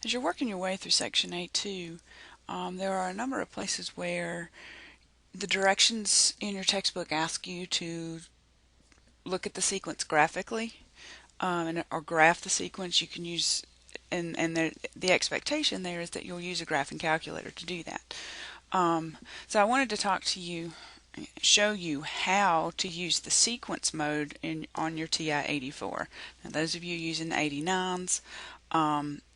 As you're working your way through Section 8.2, there are a number of places where the directions in your textbook ask you to look at the sequence graphically, or graph the sequence. You can use, and the expectation there is that you'll use a graphing calculator to do that. So I wanted to talk to you, show you how to use the sequence mode on your TI-84. Now those of you using 89s,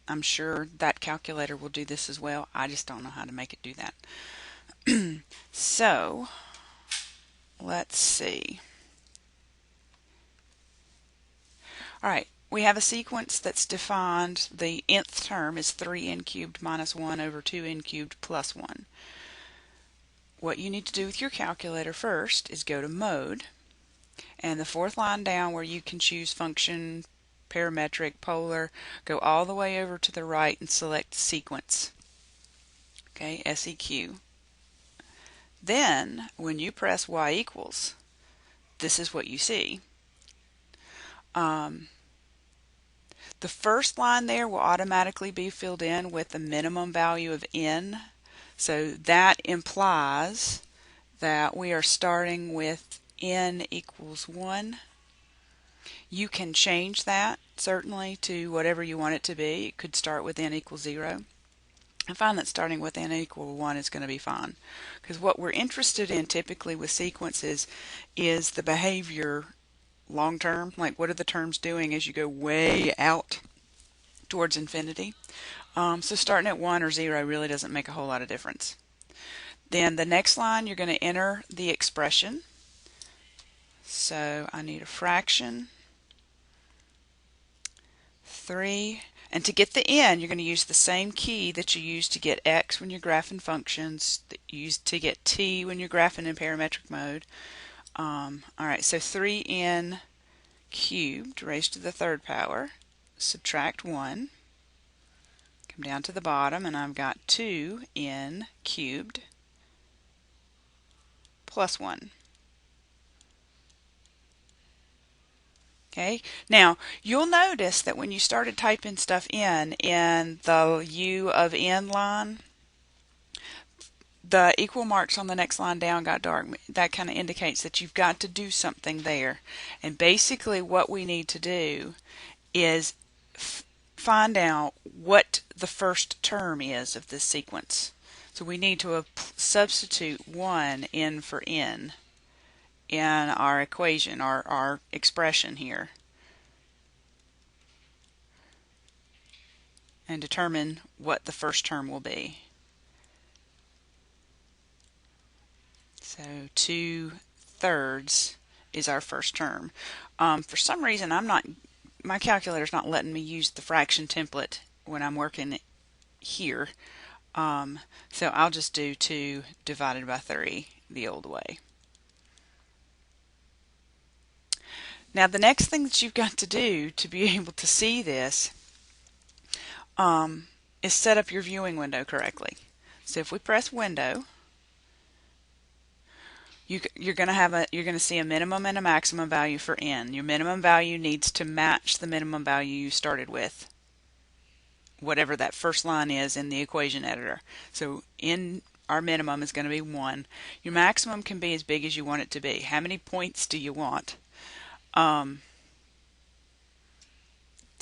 I'm sure that calculator will do this as well. I just don't know how to make it do that. So let's see. Alright, we have a sequence that's defined. The nth term is 3n cubed minus 1 over 2n cubed plus 1. What you need to do with your calculator first is go to Mode, and the fourth line down where you can choose function, parametric, polar, go all the way over to the right and select sequence. Okay, SEQ. Then when you press y equals, this is what you see. The first line there will automatically be filled in with the minimum value of n. So that implies that we are starting with n equals 1. You can change that certainly to whatever you want it to be. It could start with n equals 0. I find that starting with n equal 1 is going to be fine, because what we're interested in typically with sequences is the behavior long term, like what are the terms doing as you go way out towards infinity. So starting at 1 or 0 really doesn't make a whole lot of difference. Then the next line, you're going to enter the expression. So I need a fraction, 3, and to get the n, you're going to use the same key that you use to get x when you're graphing functions, that you use to get t when you're graphing in parametric mode. Alright, so 3n cubed raised to the third power, subtract 1, come down to the bottom, and I've got 2n cubed plus 1. Okay, now you'll notice that when you started typing stuff in the U of n line, the equal marks on the next line down got dark. That kind of indicates that you've got to do something there. And basically what we need to do is find out what the first term is of this sequence. So we need to substitute 1 in for n in our equation, our expression here, and determine what the first term will be. So 2/3 is our first term. For some reason my calculator's not letting me use the fraction template when I'm working here. So I'll just do 2 divided by 3 the old way. Now the next thing that you've got to do to be able to see this is set up your viewing window correctly. So if we press Window, you're going to see a minimum and a maximum value for n. Your minimum value needs to match the minimum value you started with, whatever that first line is in the equation editor. So in our minimum is going to be 1. Your maximum can be as big as you want it to be. How many points do you want? 10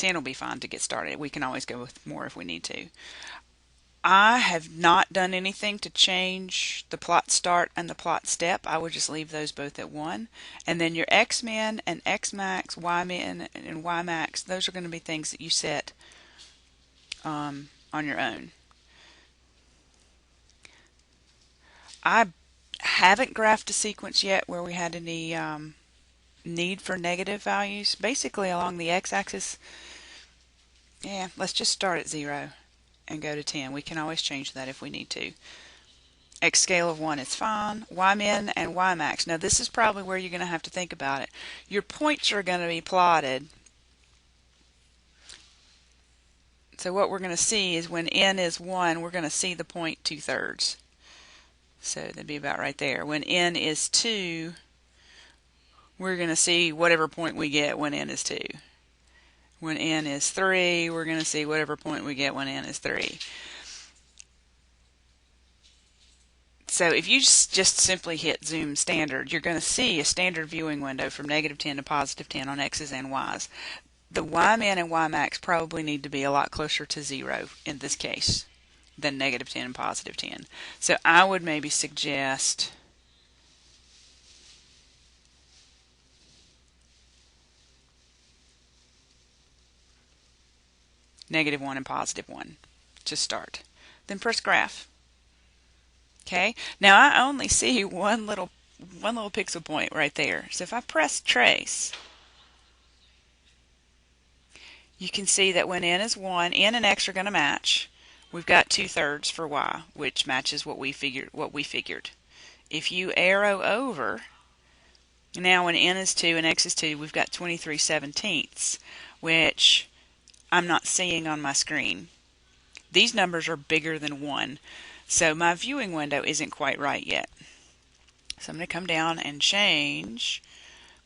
will be fine to get started. We can always go with more if we need to. I have not done anything to change the plot start and the plot step. I would just leave those both at 1. And then your xmin and xmax, ymin and ymax, those are going to be things that you set on your own. I haven't graphed a sequence yet where we had any need for negative values. Basically along the x-axis, yeah, let's just start at 0 and go to 10. We can always change that if we need to. X scale of 1 is fine. Ymin and ymax. Now this is probably where you're going to have to think about it. Your points are going to be plotted. So what we're going to see is when n is 1, we're going to see the point 2/3. So that'd be about right there. When n is 2, we're going to see whatever point we get when n is 2. When n is 3, we're going to see whatever point we get when n is 3. So if you just simply hit zoom standard, you're going to see a standard viewing window from -10 to +10 on x's and y's. The ymin and ymax probably need to be a lot closer to 0 in this case than -10 and +10. So I would maybe suggest -1 and +1 to start. Then press graph. Okay, now I only see one little pixel point right there. So if I press trace, you can see that when n is 1, n and x are going to match. We've got 2/3 for y, which matches what we figured. If you arrow over, now when n is 2 and x is 2, we've got 23/17, which I'm not seeing on my screen. These numbers are bigger than 1, so my viewing window isn't quite right yet. So I'm going to come down and change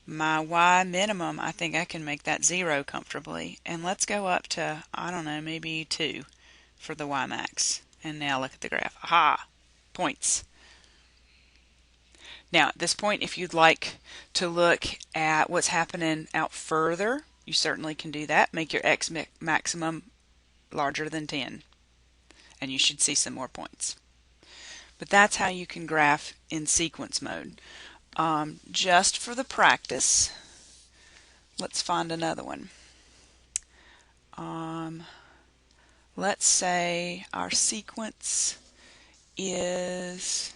my y minimum. I think I can make that 0 comfortably. And let's go up to, I don't know, maybe 2 for the y max. And now look at the graph. Aha! Points. Now at this point, if you'd like to look at what's happening out further, you certainly can do that. Make your x maximum larger than 10. And you should see some more points. But that's how you can graph in sequence mode. Just for the practice, let's find another one. Let's say our sequence is,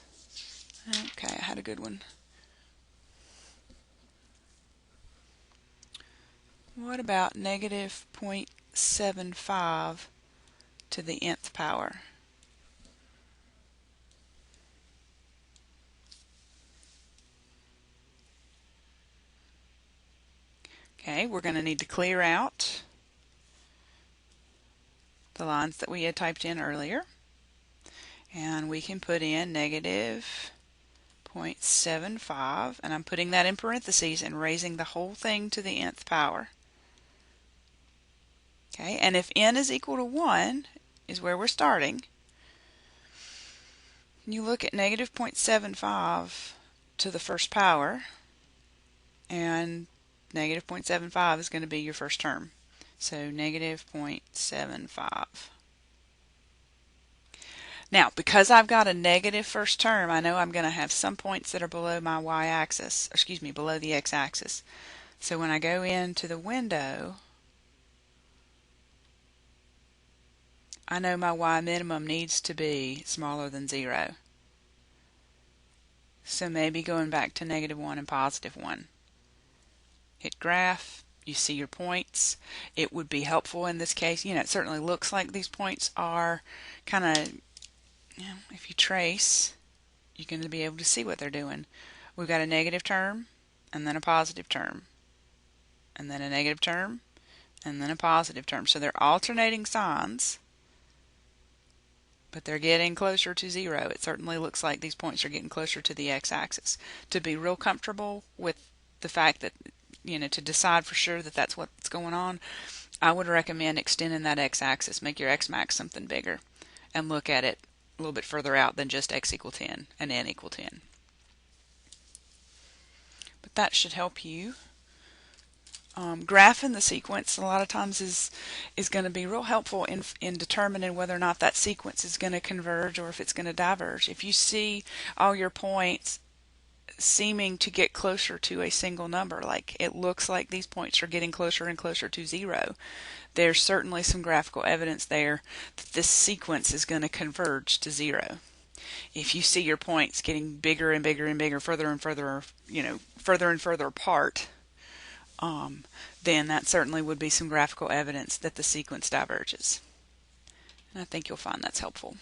okay, I had a good one. What about -0.75 to the nth power? Okay, we're going to need to clear out the lines that we had typed in earlier. And we can put in -0.75, and I'm putting that in parentheses and raising the whole thing to the nth power. Okay, and if n is equal to 1 is where we're starting, you look at -0.75 to the first power, and -0.75 is going to be your first term. So -0.75. Now, because I've got a negative first term, I know I'm going to have some points that are below my y-axis, excuse me, below the x-axis. So when I go into the window, I know my y minimum needs to be smaller than 0. So maybe going back to -1 and +1. Hit graph, you see your points. It would be helpful in this case. You know, it certainly looks like these points are kind of, you know, if you trace, you're going to be able to see what they're doing. We've got a negative term, and then a positive term, and then a negative term, and then a positive term. So they're alternating signs, but they're getting closer to 0. It certainly looks like these points are getting closer to the x-axis. To be real comfortable with the fact that, you know, to decide for sure that that's what's going on, I would recommend extending that x-axis. Make your x-max something bigger and look at it a little bit further out than just x equal 10 and n equal 10. But that should help you. Graphing the sequence a lot of times is going to be real helpful in determining whether or not that sequence is going to converge or if it's going to diverge. If you see all your points seeming to get closer to a single number, like it looks like these points are getting closer and closer to 0, there's certainly some graphical evidence there that this sequence is going to converge to 0. If you see your points getting bigger and bigger and bigger, further and further, you know, further and further apart, then that certainly would be some graphical evidence that the sequence diverges. And I think you'll find that's helpful.